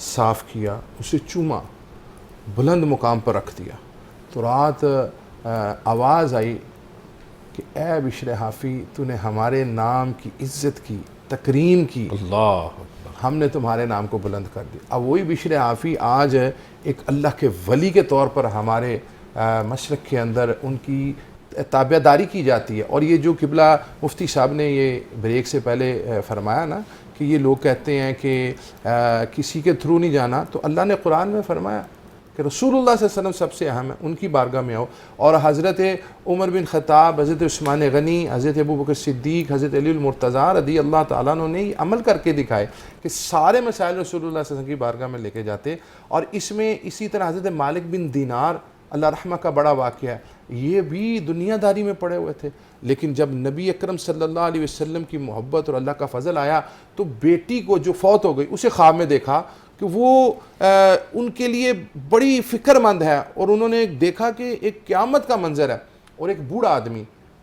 صاف کیا، اسے چوما، بلند مقام پر رکھ دیا. تو رات آواز آئی کہ اے بشر حافی، تو نے ہمارے نام کی عزت کی، تکریم کی، اللہ ہم نے تمہارے نام کو بلند کر دیا. اب وہی بشر حافی آج ایک اللہ کے ولی کے طور پر ہمارے مشرق کے اندر ان کی تابع داری کی جاتی ہے. اور یہ جو قبلہ مفتی صاحب نے یہ بریک سے پہلے فرمایا نا کہ یہ لوگ کہتے ہیں کہ کسی کے تھرو نہیں جانا، تو اللہ نے قرآن میں فرمایا کہ رسول اللہ صلی اللہ علیہ وسلم سب سے اہم ہے، ان کی بارگاہ میں آؤ. اور حضرت عمر بن خطاب، حضرت عثمان غنی، حضرت ابو بکر صدیق، حضرت علی المرتضیٰ رضی اللہ تعالیٰ عنہ نے عمل کر کے دکھائے کہ سارے مسائل رسول اللہ صلی اللہ علیہ وسلم کی بارگاہ میں لے کے جاتے. اور اس میں اسی طرح حضرت مالک بن دینار اللہ رحمہ کا بڑا واقعہ ہے، یہ بھی دنیا داری میں پڑے ہوئے تھے، لیکن جب نبی اکرم صلی اللہ علیہ وسلم کی محبت اور اللہ کا فضل آیا تو بیٹی کو جو فوت ہو گئی اسے خواب میں دیکھا کہ وہ ان کے لیے بڑی فکر مند ہے، اور انہوں نے دیکھا کہ ایک قیامت کا منظر ہے اور ایک بوڑھا آدمی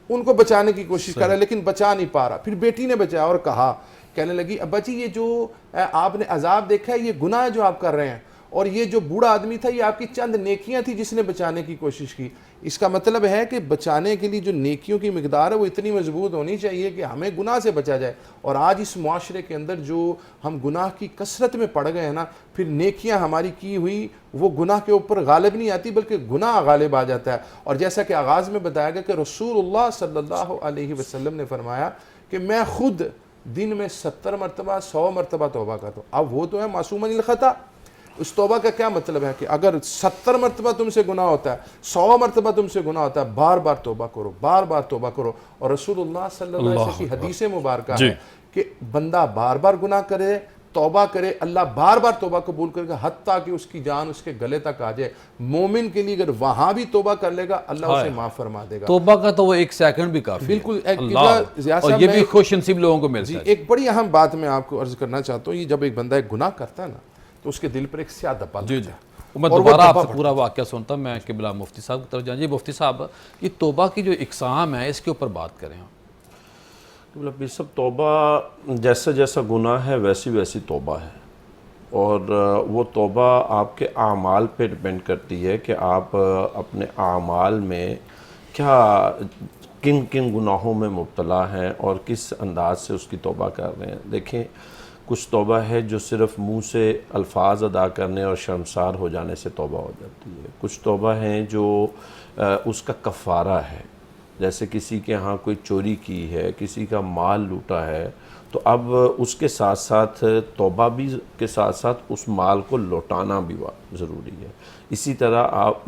ان کو بچانے کی کوشش کر رہا ہے لیکن بچا نہیں پا رہا. پھر بیٹی نے بچایا اور کہا، کہنے لگی ابا جی یہ جو آپ نے عذاب دیکھا ہے یہ گناہ ہے جو آپ کر رہے ہیں، اور یہ جو بوڑھا آدمی تھا یہ آپ کی چند نیکیاں تھی جس نے بچانے کی کوشش کی. اس کا مطلب ہے کہ بچانے کے لیے جو نیکیوں کی مقدار ہے وہ اتنی مضبوط ہونی چاہیے کہ ہمیں گناہ سے بچا جائے. اور آج اس معاشرے کے اندر جو ہم گناہ کی کثرت میں پڑ گئے ہیں نا، پھر نیکیاں ہماری کی ہوئی وہ گناہ کے اوپر غالب نہیں آتی بلکہ گناہ غالب آ جاتا ہے. اور جیسا کہ آغاز میں بتایا گیا کہ رسول اللہ صلی اللہ علیہ وسلم نے فرمایا کہ میں خود دن میں 70 مرتبہ 100 مرتبہ توبہ کرتا ہوں. اب وہ تو ہے معصوم عن الخطا. اس توبہ کا کیا مطلب ہے کہ اگر 70 مرتبہ تم سے گناہ ہوتا ہے، 100 مرتبہ تم سے گناہ ہوتا ہے، بار بار توبہ کرو، بار بار توبہ کرو. اور رسول اللہ صلی اللہ علیہ وسلم کی حدیث مبارکہ ہے کہ بندہ بار بار گناہ کرے، توبہ کرے، اللہ بار بار توبہ قبول کرے گا حتیٰ کہ اس کی جان اس کے گلے تک آ جائے. مومن کے لیے اگر وہاں بھی توبہ کر لے گا اللہ اسے معاف فرما دے گا. توبہ کا تو وہ 1 سیکنڈ بھی کافی ہے. بالکل. اور یہ بھی خوش نصیب لوگوں کو ملتا ہے. ایک بڑی اہم بات میں آپ کو عرض کرنا چاہتا ہوں، یہ جب ایک بندہ ایک گناہ کرتا ہے نا تو اس کے دل پر ایک سیاہ دبا لگ جائے. میں دوبارہ آپ سے پورا واقعہ سنتا ہوں. میں قبلہ مفتی صاحب کی طرف جائیں. جی مفتی صاحب، یہ توبہ کی جو اقسام ہے اس کے اوپر بات کریں. قبلہ پیر صاحب، توبہ جیسا جیسا گناہ ہے ویسی ویسی توبہ ہے، اور وہ توبہ آپ کے اعمال پہ ڈپینڈ کرتی ہے کہ آپ اپنے اعمال میں کیا کن کن گناہوں میں مبتلا ہیں اور کس انداز سے اس کی توبہ کر رہے ہیں. دیکھیں، کچھ توبہ ہے جو صرف منہ سے الفاظ ادا کرنے اور شرمسار ہو جانے سے توبہ ہو جاتی ہے. کچھ توبہ ہیں جو اس کا کفارہ ہے، جیسے کسی کے ہاں کوئی چوری کی ہے، کسی کا مال لوٹا ہے، تو اب اس کے ساتھ ساتھ توبہ بھی کے ساتھ ساتھ اس مال کو لوٹانا بھی ضروری ہے. اسی طرح آپ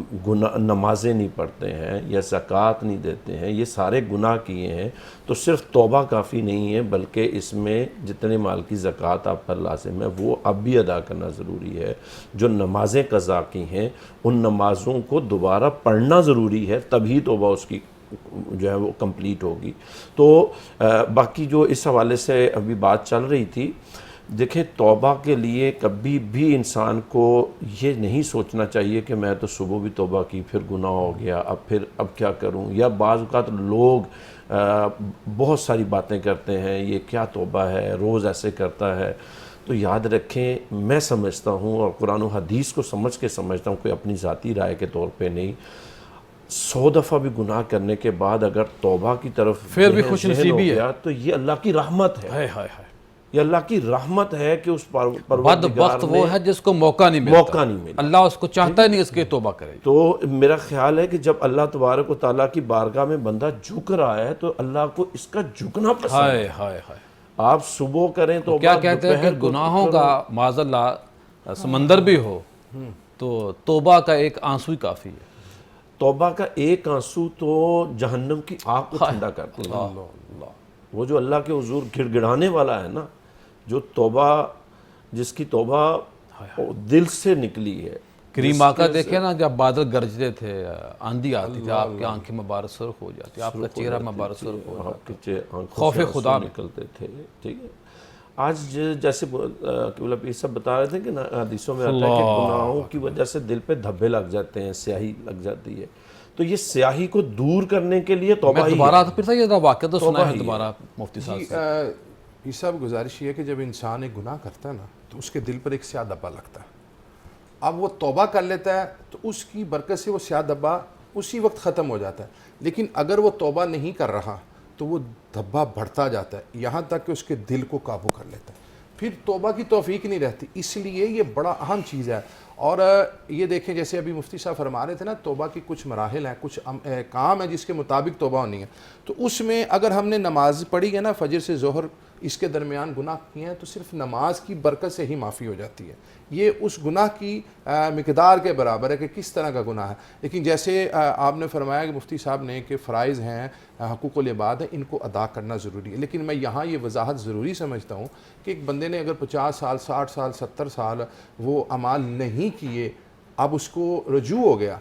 نمازیں نہیں پڑھتے ہیں یا زکوٰۃ نہیں دیتے ہیں، یہ سارے گناہ کیے ہیں، تو صرف توبہ کافی نہیں ہے بلکہ اس میں جتنے مال کی زکوٰۃ آپ پر لازم ہے وہ اب بھی ادا کرنا ضروری ہے. جو نمازیں قضا کی ہیں ان نمازوں کو دوبارہ پڑھنا ضروری ہے، تبھی توبہ اس کی جو ہے وہ کمپلیٹ ہوگی. تو باقی جو اس حوالے سے ابھی بات چل رہی تھی، دیکھیں توبہ کے لیے کبھی بھی انسان کو یہ نہیں سوچنا چاہیے کہ میں تو صبح بھی توبہ کی پھر گناہ ہو گیا اب کیا کروں، یا بعض اوقات لوگ بہت ساری باتیں کرتے ہیں یہ کیا توبہ ہے، روز ایسے کرتا ہے. تو یاد رکھیں میں سمجھتا ہوں اور قرآن و حدیث کو سمجھ کے سمجھتا ہوں، کوئی اپنی ذاتی رائے کے طور پہ نہیں، 100 دفعہ بھی گناہ کرنے کے بعد اگر توبہ کی طرف پھر بھی ذہن خوش ہو نصیبی ہے. گیا تو یہ اللہ کی رحمت ہے. ہائے ہائے ہائے، یہ اللہ کی رحمت ہے کہ اس بد پروردگار وقت وہ نے ہے جس کو موقع نہیں ملتا. موقع نہیں ملا. اللہ اس کو چاہتا ہی نہیں اس کے توبہ کرے. تو میرا خیال ہے کہ جب اللہ تبارک و تعالیٰ کی بارگاہ میں بندہ جھک رہا ہے تو اللہ کو اس کا جھکنا پسند ہے. ہائے ہائے ہائے، آپ صبح کریں تو کیا کہتے ہیں کہ گناہوں کا معاذ اللہ سمندر بھی ہو تو توبہ کا ایک آنسو ہی کافی ہے. توبہ کا ایک آنسو تو جہنم کی آگ کو ٹھنڈا کرتے ہیں. وہ جو اللہ کے حضور گڑ گڑانے والا ہے نا، جو توبہ جس کی توبہ دل سے نکلی ہے. کریم آقا دیکھیں نا، جب بادل گرجتے تھے، آندھی آتی تھی، آپ کی آنکھیں مبارک سرخ ہو جاتی، آپ کا چہرہ مبارک سرخ ہو جاتا، خوف خدا نکلتے تھے. ٹھیک ہے، آج جیسے یہ سب بتا رہے تھے کہ حدیثوں میں آتا ہے کہ گناہوں کی وجہ سے دل پہ دھبے لگ جاتے ہیں، سیاہی لگ جاتی ہے. تو یہ سیاہی کو دور کرنے کے لیے توبہ ہی دوبارہ پھر سے یہ واقعہ تو سنا ہے دوبارہ مفتی صاحب سے. یہ صاحب گزارش یہ ہے کہ جب انسان ایک گناہ کرتا ہے نا تو اس کے دل پر ایک سیاہ دھبا لگتا ہے. اب وہ توبہ کر لیتا ہے تو اس کی برکت سے وہ سیاہ دھبا اسی وقت ختم ہو جاتا ہے. لیکن اگر وہ توبہ نہیں کر رہا تو وہ دھبا بڑھتا جاتا ہے یہاں تک کہ اس کے دل کو قابو کر لیتا ہے. پھر توبہ کی توفیق نہیں رہتی. اس لیے یہ بڑا اہم چیز ہے. اور یہ دیکھیں جیسے ابھی مفتی صاحب فرما رہے تھے نا، توبہ کی کچھ مراحل ہیں، کچھ کام ہیں جس کے مطابق توبہ ہونی ہے. تو اس میں اگر ہم نے نماز پڑھی ہے نا، فجر سے ظہر اس کے درمیان گناہ کیے ہیں تو صرف نماز کی برکت سے ہی معافی ہو جاتی ہے. یہ اس گناہ کی مقدار کے برابر ہے کہ کس طرح کا گناہ ہے. لیکن جیسے آپ نے فرمایا کہ مفتی صاحب نے کہ فرائض ہیں، حقوق العباد ہیں، ان کو ادا کرنا ضروری ہے. لیکن میں یہاں یہ وضاحت ضروری سمجھتا ہوں کہ ایک بندے نے اگر 50 سال 60 سال 70 سال وہ اعمال نہیں کیے، اب اس کو رجوع ہو گیا،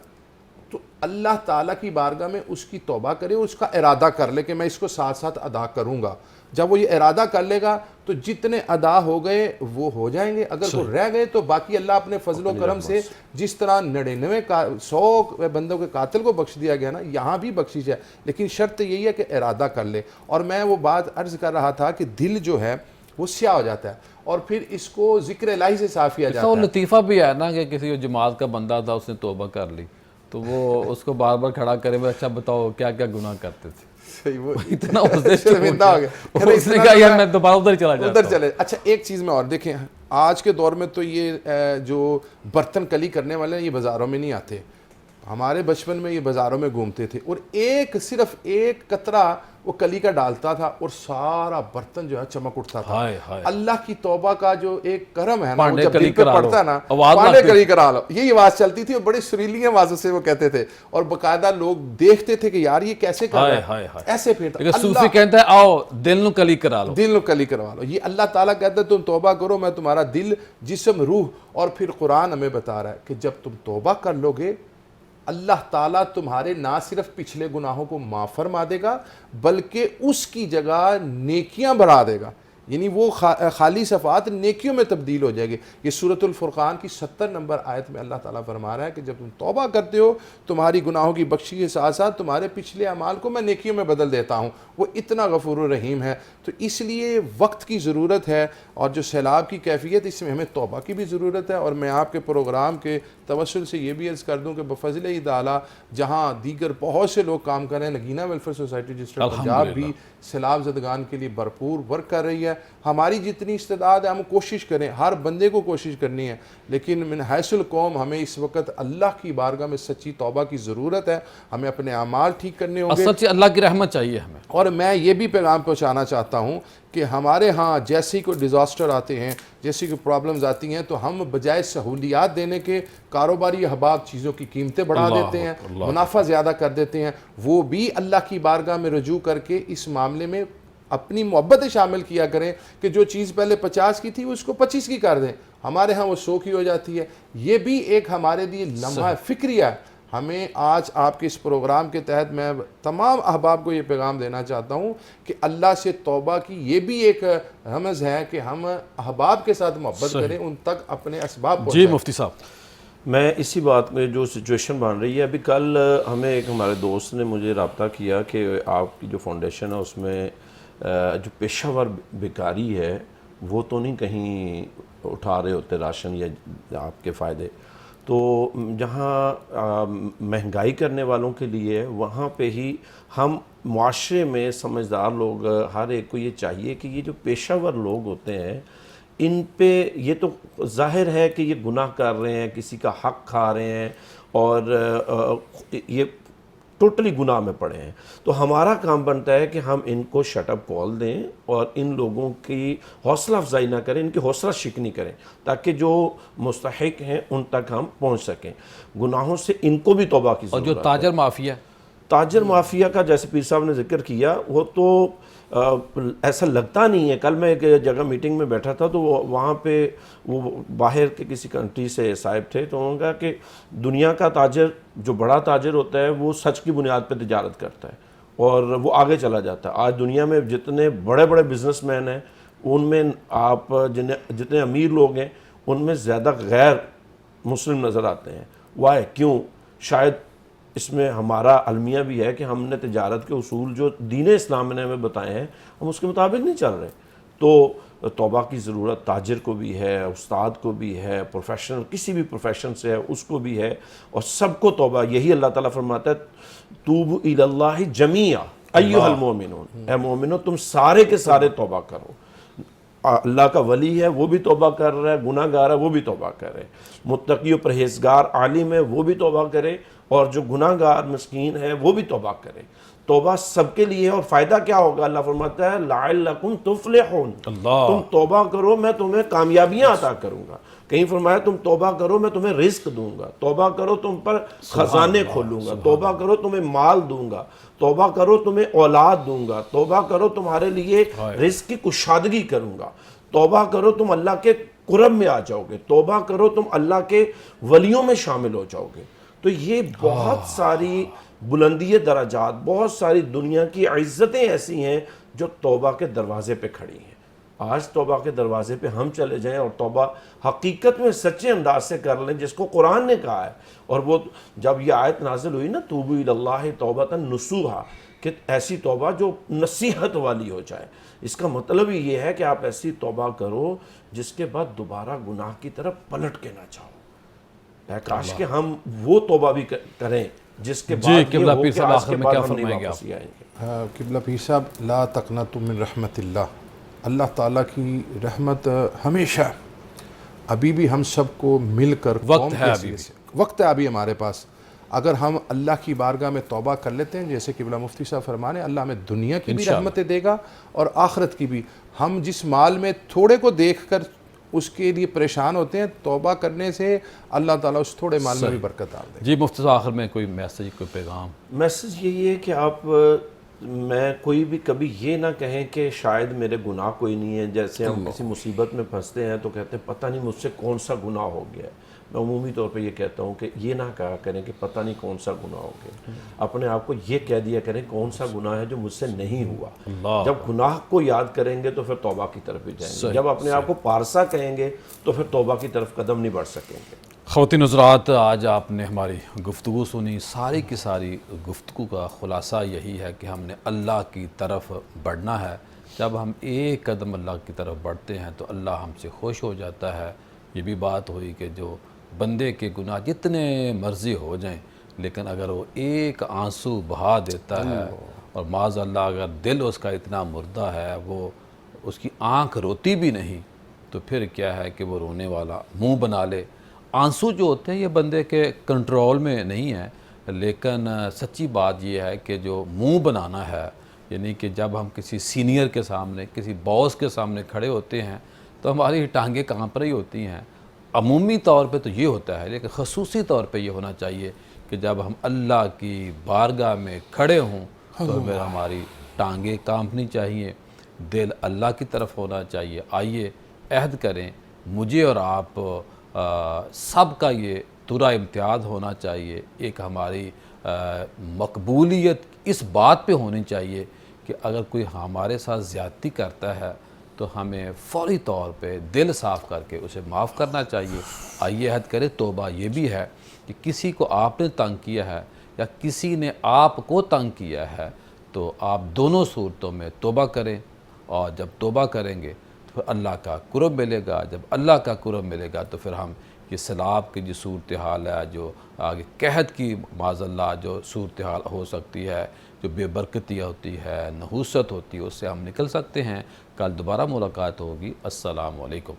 تو اللہ تعالیٰ کی بارگاہ میں اس کی توبہ کرے، اس کا ارادہ کر لے کہ میں اس کو ساتھ ساتھ ادا کروں گا. جب وہ یہ ارادہ کر لے گا تو جتنے ادا ہو گئے وہ ہو جائیں گے. اگر وہ رہ گئے تو باقی اللہ اپنے فضل و کرم سے جس طرح 100 بندوں کے قاتل کو بخش دیا گیا نا، یہاں بھی بخشش ہے. لیکن شرط یہی ہے کہ ارادہ کر لے. اور میں وہ بات عرض کر رہا تھا کہ دل جو ہے وہ سیاہ ہو جاتا ہے اور پھر اس کو ذکر الہی سے صاف کیا جاتا ہے. وہ لطیفہ بھی ہے نا کہ کسی جماعت کا بندہ تھا، اس نے توبہ کر لی تو وہ اس کو بار بار کھڑا کرے، اچھا بتاؤ کیا کیا گناہ کرتے تھے. اتنا شرمندہ ہو گیا، اس نے کہا یار میں دوبارہ ادھر چلا جاتا ادھر چلے. اچھا ایک چیز میں اور دیکھیں، آج کے دور میں تو یہ جو برتن کلی کرنے والے ہیں یہ بازاروں میں نہیں آتے. ہمارے بچپن میں یہ بازاروں میں گھومتے تھے اور صرف ایک قطرہ وہ کلی کا ڈالتا تھا اور سارا برتن جو ہے چمک اٹھتا تھا. اللہ کی توبہ کا جو ایک کرم ہے نا، وہ جب دل پہ پڑتا ہے نا، پانڈے کلی کرا لو، یہ آواز چلتی تھی اور بڑی سریلی آوازوں سے وہ کہتے تھے اور باقاعدہ لوگ دیکھتے تھے کہ یار یہ کیسے کر رہا ہے، ایسے پھرتا. صوفی کہتا ہے آؤ دل نو کلی کرا لو، دل نو کلی کروا لو. یہ اللہ تعالیٰ کہتا ہے تم توبہ کرو، میں تمہارا دل جسم روح. اور پھر قرآن ہمیں بتا رہا ہے کہ جب تم توبہ کر لو گے اللہ تعالیٰ تمہارے نہ صرف پچھلے گناہوں کو معاف فرما دے گا بلکہ اس کی جگہ نیکیاں بڑھا دے گا. یعنی وہ خالی صفات نیکیوں میں تبدیل ہو جائے گی. یہ سورۃ الفرقان کی 70 نمبر آیت میں اللہ تعالیٰ فرما رہا ہے کہ جب تم توبہ کرتے ہو تمہاری گناہوں کی بخشش کے ساتھ ساتھ تمہارے پچھلے اعمال کو میں نیکیوں میں بدل دیتا ہوں. وہ اتنا غفور الرحیم ہے. تو اس لیے وقت کی ضرورت ہے اور جو سیلاب کی کیفیت اس میں ہمیں توبہ کی بھی ضرورت ہے. اور میں آپ کے پروگرام کے توسل سے یہ بھی عرض کر دوں کہ بفضل تعالیٰ جہاں دیگر بہت سے لوگ کام کر رہے ہیں، Nageena welfare society district Punjab بھی سیلاب زدگان کے لیے بھرپور ورک کر رہی ہے. ہماری جتنی استعداد ہے ہم کوشش کریں، ہر بندے کو کوشش کرنی ہے. لیکن من حیث القوم ہمیں اس وقت اللہ کی بارگاہ میں سچی توبہ کی ضرورت ہے. ہمیں اپنے اعمال ٹھیک کرنے ہوں گے، سچی اللہ کی رحمت چاہیے ہمیں. اور میں یہ بھی پیغام پہنچانا چاہتا ہوں کہ ہمارے ہاں جیسے ہی کوئی ڈیزاسٹر آتے ہیں، جیسی کوئی پرابلمز آتی ہیں تو ہم بجائے سہولیات دینے کے کاروباری احباب چیزوں کی قیمتیں بڑھا دیتے ہیں، منافع زیادہ کر دیتے ہیں. وہ بھی اللہ کی بارگاہ میں رجوع کر کے اس معاملے میں اپنی محبتیں شامل کیا کریں کہ جو چیز پہلے 50 کی تھی وہ اس کو 25 کی کر دیں. ہمارے ہاں وہ 100 کی ہو جاتی ہے. یہ بھی ایک ہمارے لیے لمحہ فکریہ ہے. ہمیں آج آپ کے اس پروگرام کے تحت میں تمام احباب کو یہ پیغام دینا چاہتا ہوں کہ اللہ سے توبہ کی یہ بھی ایک رمز ہے کہ ہم احباب کے ساتھ محبت کریں، ان تک اپنے اسباب جی پہنچائیں۔ مفتی صاحب، میں اسی بات میں جو سچویشن بن رہی ہے، ابھی کل ہمیں ایک ہمارے دوست نے مجھے رابطہ کیا کہ آپ کی جو فاؤنڈیشن ہے اس میں جو پیشہ ور بیکاری ہے وہ تو نہیں کہیں اٹھا رہے ہوتے راشن یا آپ کے فائدے، تو جہاں مہنگائی کرنے والوں کے لیے وہاں پہ ہی ہم معاشرے میں سمجھدار لوگ ہر ایک کو یہ چاہیے کہ یہ جو پیشہ ور لوگ ہوتے ہیں ان پہ یہ تو ظاہر ہے کہ یہ گناہ کر رہے ہیں، کسی کا حق کھا رہے ہیں اور یہ ٹوٹلی گناہ میں پڑے ہیں، تو ہمارا کام بنتا ہے کہ ہم ان کو شٹ اپ کال دیں اور ان لوگوں کی حوصلہ افزائی نہ کریں، ان کی حوصلہ شکنی کریں تاکہ جو مستحق ہیں ان تک ہم پہنچ سکیں۔ گناہوں سے ان کو بھی توبہ کی اور ضرورت جو ہے۔ تاجر مافیا تاجر مافیا کا جیسے پیر صاحب نے ذکر کیا، وہ تو ایسا لگتا نہیں ہے۔ کل میں ایک جگہ میٹنگ میں بیٹھا تھا تو وہاں پہ وہ باہر کے کسی کنٹری سے صاحب تھے، تو انہوں نے کہا کہ دنیا کا تاجر جو بڑا تاجر ہوتا ہے وہ سچ کی بنیاد پہ تجارت کرتا ہے اور وہ آگے چلا جاتا ہے۔ آج دنیا میں جتنے بڑے بڑے بزنس مین ہیں ان میں آپ جتنے امیر لوگ ہیں ان میں زیادہ غیر مسلم نظر آتے ہیں۔ وائی؟ کیوں؟ شاید اس میں ہمارا المیہ بھی ہے کہ ہم نے تجارت کے اصول جو دین اسلام نے ہمیں بتائے ہیں ہم اس کے مطابق نہیں چل رہے۔ تو توبہ کی ضرورت تاجر کو بھی ہے، استاد کو بھی ہے، پروفیشنل کسی بھی پروفیشن سے ہے اس کو بھی ہے، اور سب کو توبہ۔ یہی اللہ تعالیٰ فرماتا ہے توبوا الی اللہ جمیعا ایھا المؤمنون، اے مومنو تم سارے کے سارے توبہ کرو۔ اللہ کا ولی ہے وہ بھی توبہ کر رہا ہے، گناہ گار ہے وہ بھی توبہ کرے، متقی و پرہیزگار عالم ہے وہ بھی توبہ کرے، اور جو گناہ گار مسکین ہے وہ بھی توبہ کرے۔ توبہ سب کے لیے ہے، اور فائدہ کیا ہوگا؟ اللہ فرماتا ہے لعلکم تفلحون، تم توبہ کرو میں تمہیں کامیابیاں عطا کروں گا۔ کہیں فرمایا تم توبہ کرو میں تمہیں رزق دوں گا، توبہ کرو تم پر خزانے کھولوں گا، توبہ کرو تمہیں مال دوں گا، توبہ کرو تمہیں اولاد دوں گا، توبہ کرو تمہارے لیے رزق کی کشادگی کروں گا، توبہ کرو تم اللہ کے قرب میں آ جاؤ گے، توبہ کرو تم اللہ کے ولیوں میں شامل ہو جاؤ گے۔ تو یہ بہت ساری بلندی درجات، بہت ساری دنیا کی عزتیں ایسی ہیں جو توبہ کے دروازے پہ کھڑی ہیں۔ آج توبہ کے دروازے پہ ہم چلے جائیں اور توبہ حقیقت میں سچے انداز سے کر لیں جس کو قرآن نے کہا ہے، اور وہ جب یہ آیت نازل ہوئی نا توبوا الی اللہ توبۃ نصوحا، کہ ایسی توبہ جو نصیحت والی ہو جائے، اس کا مطلب ہی یہ ہے کہ آپ ایسی توبہ کرو جس کے بعد دوبارہ گناہ کی طرف پلٹ کے نہ جاؤ۔ اے کاش کہ ہم وہ توبہ بھی کریں جس کے بعد یہ قبلہ ہو پیر کہ صاحب آج آخر کے میں بعد کیا ہم نہیں فرمائیں گے واپس ہی آئیں گے۔ قبلہ پیر صاحب، لا تقنطوا من رحمت اللہ تعالیٰ کی رحمت ہمیشہ، ابھی بھی ہم سب کو مل کر وقت ہے، ابھی وقت ہے ابھی ہمارے پاس، اگر ہم اللہ کی بارگاہ میں توبہ کر لیتے ہیں جیسے قبلہ مفتی صاحب فرمانے، اللہ ہمیں دنیا کی بھی رحمتیں دے گا اور آخرت کی بھی۔ ہم جس مال میں تھوڑے کو دیکھ کر اس کے لیے پریشان ہوتے ہیں، توبہ کرنے سے اللہ تعالیٰ اس تھوڑے مال میں بھی برکت ڈال دے۔ جی مفتی صاحب آخر میں کوئی میسج، کوئی پیغام؟ میسج یہی ہے کہ آپ میں کوئی بھی کبھی یہ نہ کہیں کہ شاید میرے گناہ کوئی نہیں ہے۔ جیسے ہم کسی مصیبت میں پھنستے ہیں تو کہتے ہیں پتہ نہیں مجھ سے کون سا گناہ ہو گیا ہے۔ میں عمومی طور پہ یہ کہتا ہوں کہ یہ نہ کہا کریں کہ پتہ نہیں کون سا گناہ ہو گیا، اپنے آپ کو یہ کہہ دیا کریں کون سا گناہ ہے جو مجھ سے نہیں ہوا۔ جب گناہ کو یاد کریں گے تو پھر توبہ کی طرف بھی جائیں گے، جب اپنے آپ کو پارسا کہیں گے تو پھر توبہ کی طرف قدم نہیں بڑھ سکیں گے۔ خواتین حضرات، آج آپ نے ہماری گفتگو سنی، ساری کی ساری گفتگو کا خلاصہ یہی ہے کہ ہم نے اللہ کی طرف بڑھنا ہے۔ جب ہم ایک قدم اللہ کی طرف بڑھتے ہیں تو اللہ ہم سے خوش ہو جاتا ہے۔ یہ بھی بات ہوئی کہ جو بندے کے گناہ جتنے مرضی ہو جائیں لیکن اگر وہ ایک آنسو بہا دیتا ہے اور معاذ اللہ اگر دل اس کا اتنا مردہ ہے، وہ اس کی آنکھ روتی بھی نہیں، تو پھر کیا ہے کہ وہ رونے والا منہ بنا لے۔ آنسو جو ہوتے ہیں یہ بندے کے کنٹرول میں نہیں ہے، لیکن سچی بات یہ ہے کہ جو منہ بنانا ہے، یعنی کہ جب ہم کسی سینئر کے سامنے، کسی باس کے سامنے کھڑے ہوتے ہیں تو ہماری ٹانگیں کانپ رہی ہوتی ہیں۔ عمومی طور پہ تو یہ ہوتا ہے، لیکن خصوصی طور پہ یہ ہونا چاہیے کہ جب ہم اللہ کی بارگاہ میں کھڑے ہوں تو پھر ہماری ٹانگیں کانپنی چاہیے، دل اللہ کی طرف ہونا چاہیے۔ آئیے عہد کریں، مجھے اور آپ سب کا یہ درا امتیاز ہونا چاہیے، ایک ہماری مقبولیت اس بات پہ ہونی چاہیے کہ اگر کوئی ہمارے ساتھ زیادتی کرتا ہے تو ہمیں فوری طور پہ دل صاف کر کے اسے معاف کرنا چاہیے۔ آئیے عہد کرے توبہ یہ بھی ہے کہ کسی کو آپ نے تنگ کیا ہے یا کسی نے آپ کو تنگ کیا ہے تو آپ دونوں صورتوں میں توبہ کریں، اور جب توبہ کریں گے تو پھر اللہ کا قرب ملے گا۔ جب اللہ کا قرب ملے گا تو پھر ہم یہ سیلاب کی جو صورتحال ہے، جو آگے قحط کی معاذ اللہ جو صورتحال ہو سکتی ہے، جو بے برکتی ہوتی ہے، نحوست ہوتی ہے، اس سے ہم نکل سکتے ہیں۔ کل دوبارہ ملاقات ہوگی۔ السلام علیکم۔